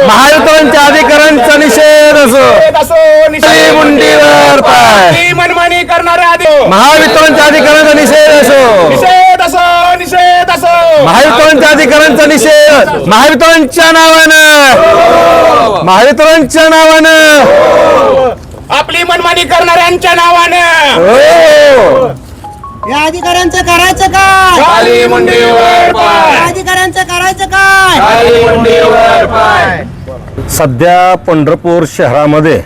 महावितरणच्या अधिकाऱ्यांचा निषेध असो, मुंडीवर पाय, मनमानी करणारे महावितरणच्या अधिकाऱ्यांचा निषेध असो, निषेध असो महावितरणच्या अधिकाऱ्यांचा निषेध, महावितरणच्या नावानं, महावितरणच्या नावानं, आपली मनमानी करणाऱ्यांच्या नावानं हो. या अधिकाऱ्यांचं करायचं काय? खाली मुंडीवर पाय, या अधिकाऱ्यांचं करायचं काय? खाली मुंडीवर पाय. सध्या पंढरपूर शहरामध्ये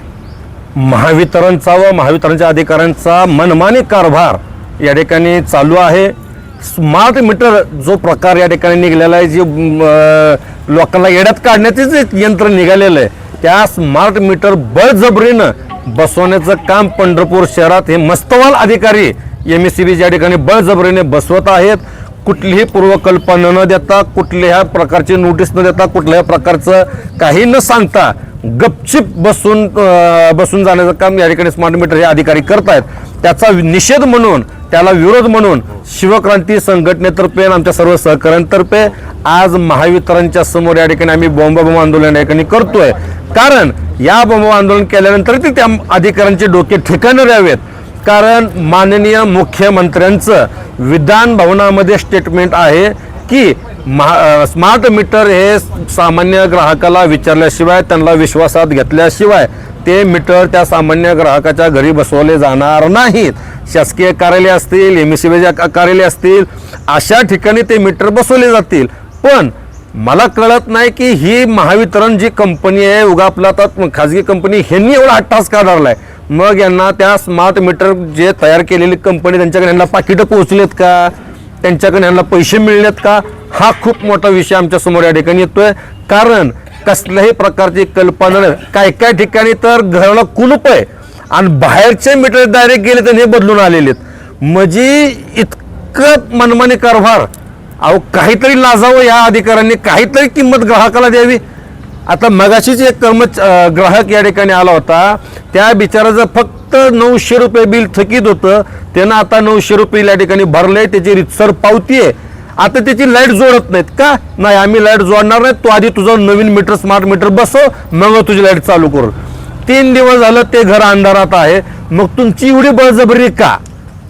महावितरणचा व महावितरणच्या अधिकाऱ्यांचा मनमानी कारभार या ठिकाणी चालू आहे. स्मार्ट मीटर जो प्रकार या ठिकाणी निघालेला आहे, जे लोकांना येड्यात काढण्याचेच एक यंत्र निघालेलं आहे, त्या स्मार्ट मीटर बळजबरीनं बसवण्याचं काम पंढरपूर शहरात हे मस्तवाल अधिकारी MSCB या ठिकाणी बळजबरीने बसवत आहेत. कुठलीही पूर्वकल्पना न देता, कुठल्याही प्रकारची नोटीस न देता, कुठल्याही प्रकारचं काही न सांगता गपचिप बसून जाण्याचं काम या ठिकाणी स्मार्ट मीटर हे अधिकारी करत आहेत. त्याचा निषेध म्हणून, त्याला विरोध म्हणून शिवक्रांती संघटनेतर्फे आणि आमच्या सर्व सहकाऱ्यांतर्फे आज महावितरणच्या समोर या ठिकाणी आम्ही बॉम्ब आंदोलन या ठिकाणी करतोय. कारण या बॉम्ब आंदोलन केल्यानंतर त्या अधिकाऱ्यांचे डोके ठिकाणी राहावेत. कारण माननीय मुख्यमंत्र्यांचं विधान भवनामध्ये स्टेटमेंट आहे की स्मार्ट मीटर हे सामान्य ग्राहकाला विचारल्याशिवाय, त्यांना विश्वासात घेतल्याशिवाय ते मीटर त्या सामान्य ग्राहकाच्या घरी बसवले जाणार नाहीत. शासकीय कार्यालय असतील, MSCB कार्यालय असतील, अशा ठिकाणी ते मीटर बसवले जातील. पण मला कळत नाही की ही महावितरण जी कंपनी आहे, उगा आपला आता खाजगी कंपनी, ह्यांनी एवढा अट्टास का धरलाय? मग यांना त्या स्मार्ट मीटर जे तयार केलेली कंपनी, त्यांच्याकडे यांना पाकिटं पोहोचलेत का? त्यांच्याकडे यांना पैसे मिळलेत का? हा खूप मोठा विषय आमच्या समोर या ठिकाणी येतोय. कारण कसल्याही प्रकारची कल्पना, काय काय ठिकाणी तर घराला कुलूप आहे आणि बाहेरचे मीटर डायरेक्ट गेले तर हे बदलून आलेले आहेत. म्हणजे इतकं मनमानी कारभार. अहो, काहीतरी लाजावं या अधिकाऱ्यांनी, काहीतरी किंमत ग्राहकाला द्यावी. आता मगाशीच एक ग्राहक या ठिकाणी आला होता, त्या बिचाराचं फक्त 900 रुपये बिल थकीत होतं. त्यानं आता 900 रुपये या ठिकाणी भरले, त्याची रितसर पावती आहे. आता त्याची लाईट जोडत नाहीत का? नाही, आम्ही लाईट जोडणार नाही, तू आधी तुझं नवीन मीटर, स्मार्ट मीटर बसव, मग तुझी लाईट चालू करू. 3 दिवस झालं ते घर अंधारात आहे. मग तुमची एवढी बळजबरी का?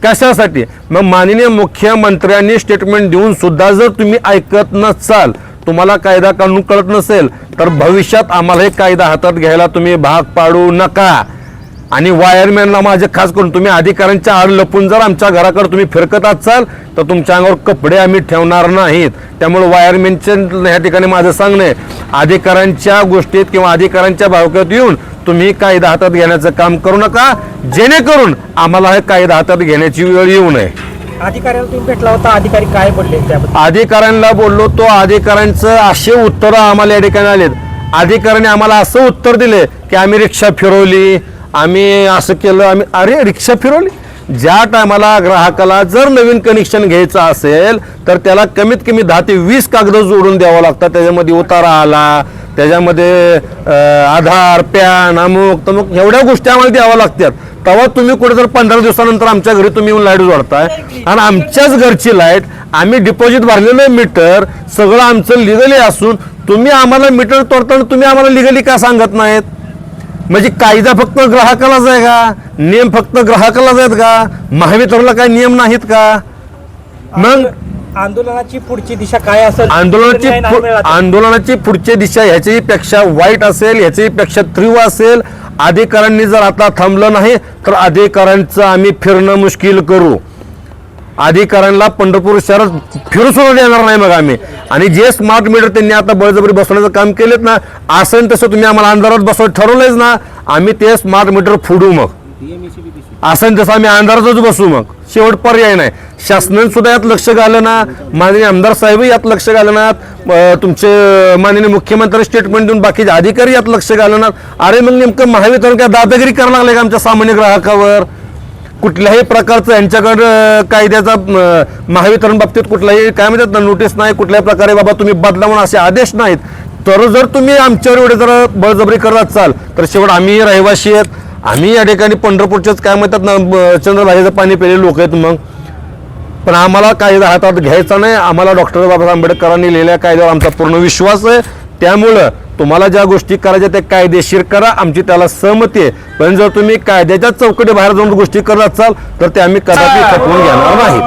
कशासाठी? मग माननीय मुख्यमंत्र्यांनी स्टेटमेंट देऊन सुद्धा जर तुम्ही ऐकत नसाल, तुम्हाला कायदा कानून कळत नसेल, तर भविष्यात आम्हाला हे कायदा हातात घ्यायला तुम्ही भाग पाडू नका. आणि वायरमॅनला माझे खास करून, तुम्ही अधिकाऱ्यांच्या आड लपून जर आमच्या घराकडे तुम्ही फिरकत असाल तर तुमच्या अंगावर कपडे आम्ही ठेवणार नाहीत. त्यामुळे वायरमॅनच्या या ठिकाणी माझं सांगणे, अधिकाऱ्यांच्या गोष्टीत किंवा अधिकाऱ्यांच्या भावक्यात येऊन तुम्ही कायदा हातात घेण्याचं काम करू नका, जेणेकरून आम्हाला हे कायदा हातात घेण्याची वेळ येऊ नये. अधिकाऱ्याला तुम्ही भेटला होता, अधिकारी काय बोलले त्याबद्दल? अधिकाऱ्यांना बोललो, तो अधिकाऱ्यांचं असे उत्तर आम्हाला या ठिकाणी आलेत. अधिकाऱ्यांनी आम्हाला असं उत्तर दिले की आम्ही रिक्षा फिरवली, आम्ही असं केलं, आम्ही. अरे, रिक्षा फिरवली? ज्या टायमाला ग्राहकाला जर नवीन कनेक्शन घ्यायचं असेल तर त्याला कमीत कमी 10 ते 20 कागद जोडून द्यावं लागतात. त्याच्यामध्ये उतारा आला, त्याच्यामध्ये आधार, पॅन, अमुक तमुक, एवढ्या गोष्टी आम्हाला द्याव्या लागतात. तेव्हा तुम्ही कुठे जर 15 दिवसानंतर आमच्या घरी तुम्ही येऊन लाईट जोडताय आणि आमच्याच घरची लाईट, आम्ही डिपॉझिट भरलेलं मीटर, सगळं आमचं लिगली असून तुम्ही आम्हाला मीटर तोडताना तुम्ही आम्हाला लिगली का सांगत नाहीत? म्हणजे कायदा फक्त ग्राहकालाच आहे का? नियम फक्त ग्राहकालाच आहेत का? महावितरणला काही नियम नाहीत का? मग आंदोलनाची पुढची दिशा काय असेल? आंदोलनाची पुढची दिशा ह्याच्याही पेक्षा वाईट असेल, ह्याच्याही पेक्षा तीव्र असेल. अधिकाऱ्यांनी जर आता थांबलं नाही तर अधिकाऱ्यांचं आम्ही फिरणं मुश्किल करू. अधिकाऱ्यांना पंढरपूर शहरात फिरू सुद्धा देणार नाही मग आम्ही. आणि जे स्मार्ट मीटर त्यांनी आता बळजबरी बसवण्याचं काम केलेत ना, असं तसं तुम्ही आम्हाला अंधारात बसवत ठरवलंयच ना, आम्ही ते स्मार्ट मीटर फोडू. मग असं तसं आम्ही अंधारातच बसू. मग शेवट पर्याय नाही. शासनाने सुद्धा यात लक्ष घालं ना, माननीय आमदार साहेबही यात लक्ष घालणार, तुमचे माननीय मुख्यमंत्री स्टेटमेंट देऊन बाकीचे अधिकारी यात लक्ष घालणार. अरे, मग नेमकं महावितरण काय दादागिरी करायला लागले का आमच्या सामान्य ग्राहकावर? कुठल्याही प्रकारचं यांच्याकडं कायद्याचा महावितरण बाबतीत कुठलाही काय म्हणतात ना, नोटीस नाही, कुठल्याही प्रकारे बाबा तुम्ही बदला म्हणून असे आदेश नाहीत. तर जर तुम्ही आमच्यावर एवढे जर बळजबरी करत असाल तर शेवट आम्ही रहिवासी आहेत, आम्ही या ठिकाणी पंढरपूरच्याच काय म्हणतात ना, चंद्रभागेचं पाणी पिलेले लोक आहेत. मग पण आम्हाला कायदा हातात घ्यायचा नाही. आम्हाला डॉक्टर बाबासाहेब आंबेडकरांनी लिहिलेल्या कायद्यावर आमचा पूर्ण विश्वास आहे. त्यामुळं तुम्हाला ज्या गोष्टी करायच्या त्या कायदेशीर करा, आमची त्याला सहमती आहे. पण जर तुम्ही कायद्याच्या चौकटी बाहेर जाऊन गोष्टी करत असाल तर ते आम्ही कदापि खपवून घेणार नाही.